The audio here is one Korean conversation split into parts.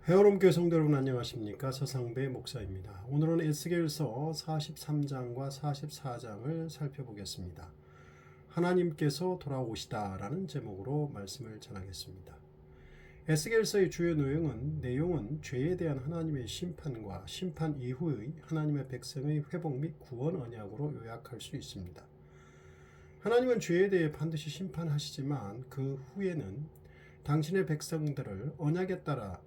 헤어롬교회 성도 여러분 안녕하십니까? 서상배 목사입니다. 오늘은 에스겔서 43장과 44장을 살펴보겠습니다. 하나님께서 돌아오시다 라는 제목으로 말씀을 전하겠습니다. 에스겔서의 주요 내용은 죄에 대한 하나님의 심판과 심판 이후의 하나님의 백성의 회복 및 구원 언약으로 요약할 수 있습니다. 하나님은 죄에 대해 반드시 심판하시지만 그 후에는 당신의 백성들을 언약에 따라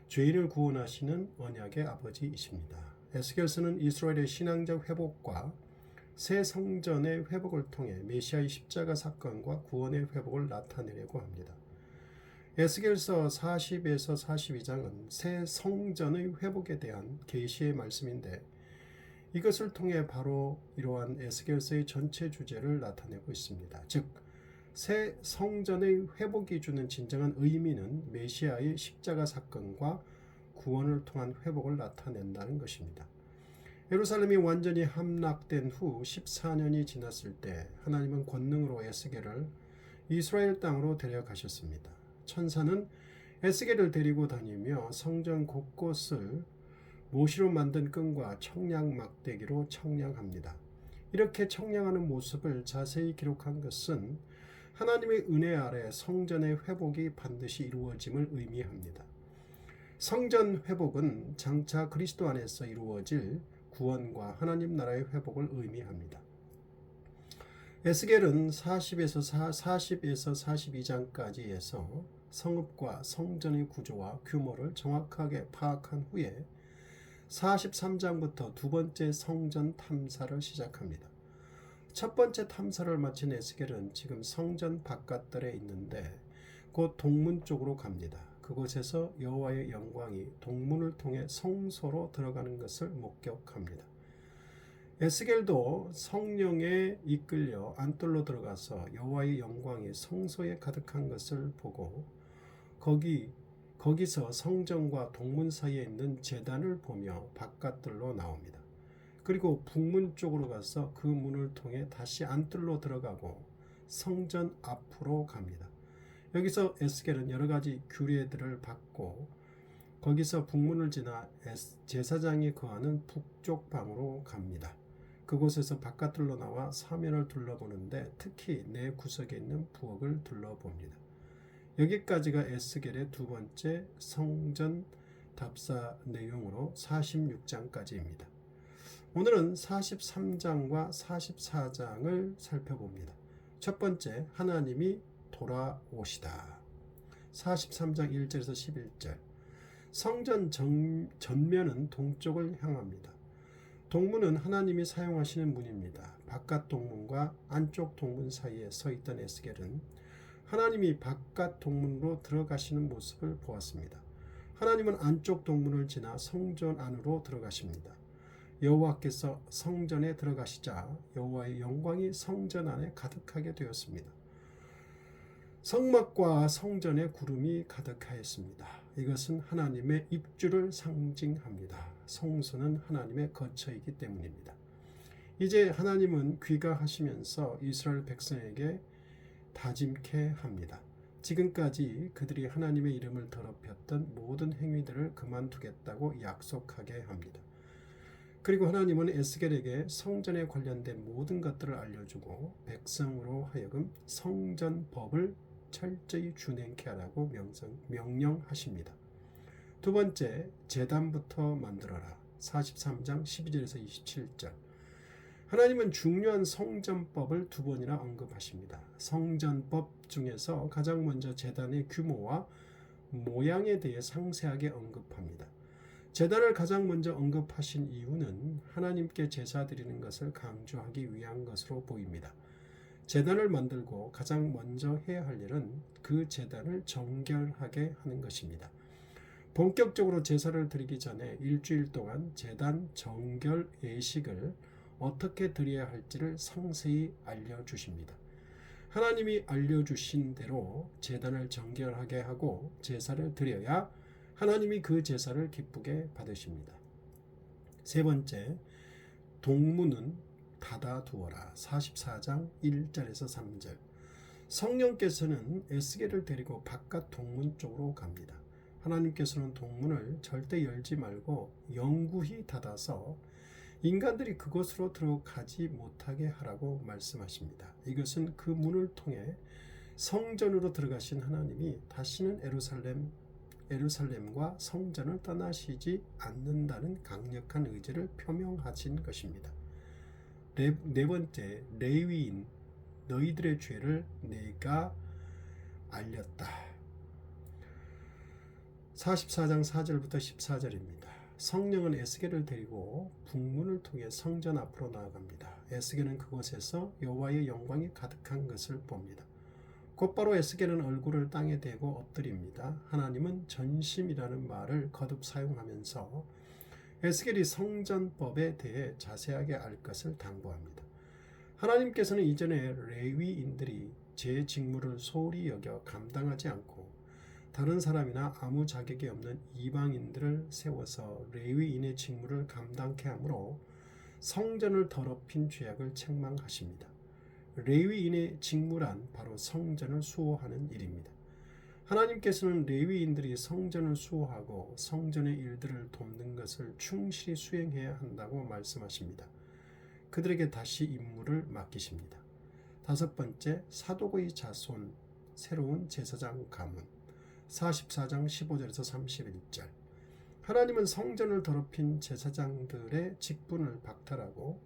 죄인을 구원하시는 언약의 아버지이십니다. 에스겔서는 이스라엘의 신앙적 회복과 새 성전의 회복을 통해 메시아의 십자가 사건과 구원의 회복을 나타내려고 합니다. 에스겔서 40에서 42장은 새 성전의 회복에 대한 계시의 말씀인데 이것을 통해 바로 이러한 에스겔서의 전체 주제를 나타내고 있습니다. 즉, 새 성전의 회복이 주는 진정한 의미는 메시아의 십자가 사건과 구원을 통한 회복을 나타낸다는 것입니다. 예루살렘이 완전히 함락된 후 14년이 지났을 때 하나님은 권능으로 에스겔을 이스라엘 땅으로 데려가셨습니다. 천사는 에스겔을 데리고 다니며 성전 곳곳을 모시로 만든 끈과 청량 막대기로 청량합니다. 이렇게 청량하는 모습을 자세히 기록한 것은 하나님의 은혜 아래 성전의 회복이 반드시 이루어짐을 의미합니다. 성전 회복은 장차 그리스도 안에서 이루어질 구원과 하나님 나라의 회복을 의미합니다. 에스겔은 40에서 42장까지에서 성읍과 성전의 구조와 규모를 정확하게 파악한 후에 43장부터 두 번째 성전 탐사를 시작합니다. 첫 번째 탐사를 마친 에스겔은 지금 성전 바깥들에 있는데 곧 동문 쪽으로 갑니다. 그곳에서 여호와의 영광이 동문을 통해 성소로 들어가는 것을 목격합니다. 에스겔도 성령에 이끌려 안뜰로 들어가서 여호와의 영광이 성소에 가득한 것을 보고 거기서 성전과 동문 사이에 있는 제단을 보며 바깥들로 나옵니다. 그리고 북문 쪽으로 가서 그 문을 통해 다시 안뜰로 들어가고 성전 앞으로 갑니다. 여기서 에스겔은 여러 가지 규례들을 받고 거기서 북문을 지나 제사장이 거하는 북쪽 방으로 갑니다. 그곳에서 바깥들로 나와 사면을 둘러보는데 특히 내 구석에 있는 부엌을 둘러봅니다. 여기까지가 에스겔의 두 번째 성전 답사 내용으로 46장까지입니다. 오늘은 43장과 44장을 살펴봅니다. 첫 번째, 하나님이 돌아오시다. 43장 1절에서 11절. 성전 전면은 동쪽을 향합니다. 동문은 하나님이 사용하시는 문입니다. 바깥 동문과 안쪽 동문 사이에 서 있던 에스겔은 하나님이 바깥 동문으로 들어가시는 모습을 보았습니다. 하나님은 안쪽 동문을 지나 성전 안으로 들어가십니다. 여호와께서 성전에 들어가시자 여호와의 영광이 성전 안에 가득하게 되었습니다. 성막과 성전에 구름이 가득하였습니다. 이것은 하나님의 입주를 상징합니다. 성소는 하나님의 거처이기 때문입니다. 이제 하나님은 귀가하시면서 이스라엘 백성에게 다짐케 합니다. 지금까지 그들이 하나님의 이름을 더럽혔던 모든 행위들을 그만두겠다고 약속하게 합니다. 그리고 하나님은 에스겔에게 성전에 관련된 모든 것들을 알려주고 백성으로 하여금 성전법을 철저히 준행케 하라고 명령하십니다. 두 번째, 제단부터 만들어라. 43장 12절에서 27절. 하나님은 중요한 성전법을 두 번이나 언급하십니다. 성전법 중에서 가장 먼저 제단의 규모와 모양에 대해 상세하게 언급합니다. 제단을 가장 먼저 언급하신 이유는 하나님께 제사 드리는 것을 강조하기 위한 것으로 보입니다. 제단을 만들고 가장 먼저 해야 할 일은 그 제단을 정결하게 하는 것입니다. 본격적으로 제사를 드리기 전에 일주일 동안 제단 정결 예식을 어떻게 드려야 할지를 상세히 알려주십니다. 하나님이 알려주신 대로 제단을 정결하게 하고 제사를 드려야 하나님이 그 제사를 기쁘게 받으십니다. 세 번째, 동문은 닫아두어라. 44장 1절에서 3절. 성령께서는 에스겔을 데리고 바깥 동문 쪽으로 갑니다. 하나님께서는 동문을 절대 열지 말고 영구히 닫아서 인간들이 그곳으로 들어가지 못하게 하라고 말씀하십니다. 이것은 그 문을 통해 성전으로 들어가신 하나님이 다시는 예루살렘과 성전을 떠나시지 않는다는 강력한 의지를 표명하신 것입니다. 네 번째, 레위인 너희들의 죄를 내가 알렸다. 44장 4절부터 14절입니다. 성령은 에스겔을 데리고 북문을 통해 성전 앞으로 나아갑니다. 에스겔은 그곳에서 여호와의 영광이 가득한 것을 봅니다. 곧바로 에스겔은 얼굴을 땅에 대고 엎드립니다. 하나님은 전심이라는 말을 거듭 사용하면서 에스겔이 성전법에 대해 자세하게 알 것을 당부합니다. 하나님께서는 이전에 레위인들이 제 직무를 소홀히 여겨 감당하지 않고 다른 사람이나 아무 자격이 없는 이방인들을 세워서 레위인의 직무를 감당케 하므로 성전을 더럽힌 죄악을 책망하십니다. 레위인의 직무란 바로 성전을 수호하는 일입니다. 하나님께서는 레위인들이 성전을 수호하고 성전의 일들을 돕는 것을 충실히 수행해야 한다고 말씀하십니다. 그들에게 다시 임무를 맡기십니다. 다섯 번째, 사독의 자손, 새로운 제사장 가문. 44장 15절에서 31절. 하나님은 성전을 더럽힌 제사장들의 직분을 박탈하고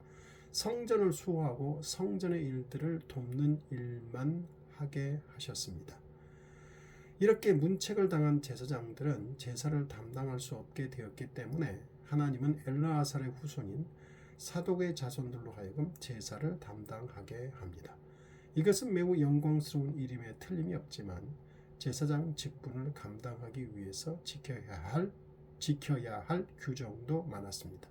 성전을 수호하고 성전의 일들을 돕는 일만 하게 하셨습니다. 이렇게 문책을 당한 제사장들은 제사를 담당할 수 없게 되었기 때문에 하나님은 엘르아살의 후손인 사독의 자손들로 하여금 제사를 담당하게 합니다. 이것은 매우 영광스러운 일임에 틀림이 없지만 제사장 직분을 감당하기 위해서 지켜야 할 규정도 많았습니다.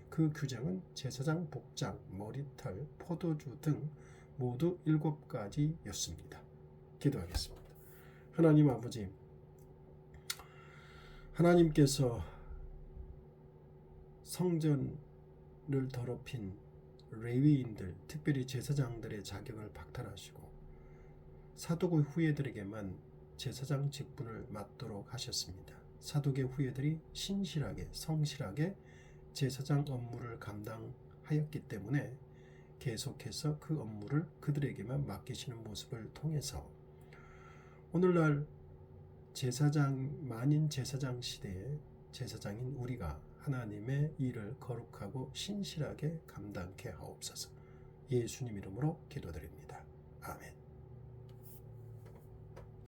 그 규정은 제사장 복장, 머리털, 포도주 등 모두 7가지였습니다. 기도하겠습니다. 하나님 아버지, 하나님께서 성전을 더럽힌 레위인들, 특별히 제사장들의 자격을 박탈하시고 사독의 후예들에게만 제사장 직분을 맡도록 하셨습니다. 사독의 후예들이 신실하게, 성실하게 제사장 업무를 감당하였기 때문에 계속해서 그 업무를 그들에게만 맡기시는 모습을 통해서 오늘날 만인 제사장 시대에 제사장인 우리가 하나님의 일을 거룩하고 신실하게 감당케 하옵소서. 예수님 이름으로 기도드립니다. 아멘.